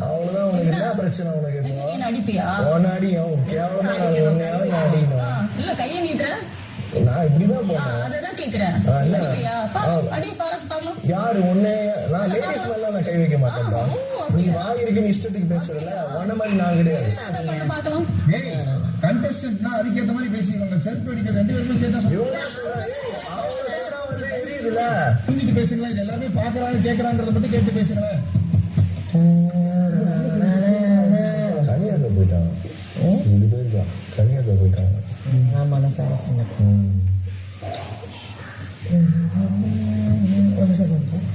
அவ்வளவுதான். உனக்கு என்ன பிரச்சனை? உனக்கு அடிப்பியா? அடியும் கேவலமா அடிக்கணும். இல்ல கையை நீட்டுற. நான் இப்படிதான் போறேன். அததான் கேக்குறேன். யாரு உன்னை? நான் லேடிஸ் மேல நான் கை வைக்க மாட்டேன்டா. நீ வாய் இருக்குன்னு இஷ்டத்துக்கு பேசுறல, உன்ன மாதிரி நான் கிடையாது. கண்டஸ்டன்ட்னா அதுக்கு ஏத்த மாதிரி பேசிக்கோங்க. செல்ஃப் அடிக்கிறது 2 பேருமே சேர்த்தா தெரியுதுல. புரிஞ்சுட்டு பேசுங்களேன். இது எல்லாமே பாக்குறாங்க கேட்கறாங்கிறத மட்டும் கேட்டு பேசுங்களேன். கனியாக்க போயிட்டாங்க. இது பேருக்கா கனியாக்க போயிட்டாங்க. நான் மனசார சொன்னேன். ஒரு நிமிஷம் சொல்றேன்.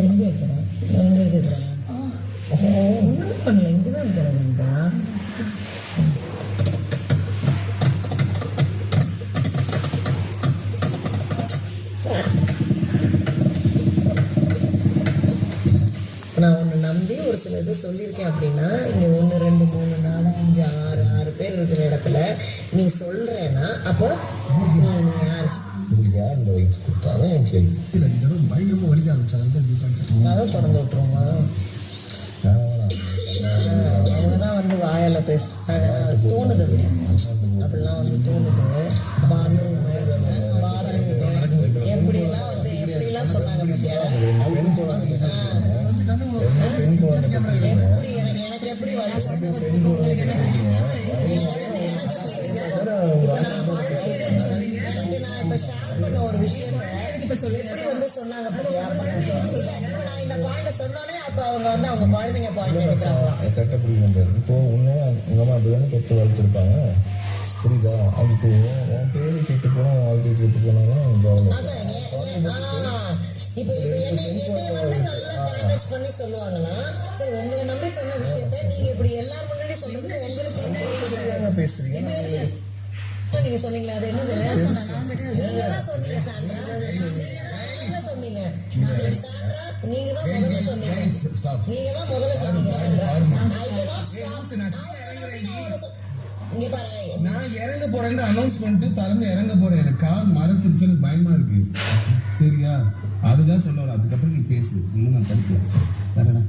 எங்கே வைக்கிறேன்? எங்கே இருக்கிறேன்? ஒன்றும் பண்ணல. இங்கே தான் வைக்கிறேன்ப்பா. நான் உன்னை நம்பி ஒரு சில இது சொல்லியிருக்கேன் அப்படின்னா, இங்கே 1 2 3 4 5 6 பேர் இருக்கிற இடத்துல நீ சொல்றேன்னா அப்போ நீ யார்? யார் இந்த வயசு கொடுத்தாதான் என் கேள்வி. இல்லை இந்த தடவை பயங்கரமாக வலிக்க ஆரம்பிச்சாங்க. அதை திறந்து விட்டுருவோமா? அவங்க தான் வந்து வாயால் பேச தோணுது. அப்படிலாம் வந்து தோணுது. பாத்ரூம் எப்படிலாம் வந்து எப்படிலாம் சொன்னாங்க பத்தியா? எனக்கு எப்படி வழி பண்ண ஒரு விஷயத்த எப்படி வந்து சொன்னாங்க பத்தியா? நான் இந்த பாயிண்ட் சொன்னோன்னே அப்போ அவங்க வந்து அவங்க குழந்தைங்க பாயிண்ட் எடுக்கிறாங்களா? கட்டப்பிடிக்க இப்போ உன்னே உங்க அம்மா அப்படிதானே பெற்று வளர்த்துருப்பாங்க. புரியுதா? அதுக்கு உன் பேரு கேட்டு போனா வாழ்க்கை கேட்டு போனாலும் இப்போ என்னை வந்து நல்லா டேமேஜ் பண்ணி சொல்லுவாங்களா? சரி, உங்களை நம்பி சொன்ன விஷயத்த நீங்க இப்படி எல்லாரும் முன்னாடி சொல்றது உங்களுக்கு சொன்ன பேசுறீங்க. நீங்க சொன்னீங்களா? அது என்னது? நீங்க தான் சொன்னீங்க சாண்ட்ரா. நீங்க தான் சொன்னீங்க சாண்ட்ரா. நீங்க தான் முதல்ல சொன்னீங்க. நீங்க தான் முதல்ல சொன்னீங்க சாண்ட்ரா. இங்க பாரு, நான் இறங்க போறேன்னு அனௌன்ஸ் பண்ணிட்டு திறந்து இறங்க போறேன். எனக்கு கால் மரத்துருச்சு, எனக்கு பயமா இருக்கு. சரியா? அதுதான் சொல்ல வர. அதுக்கப்புறம் நீ பேசு. இன்னும் நான் தடுக்கல. வேறடா.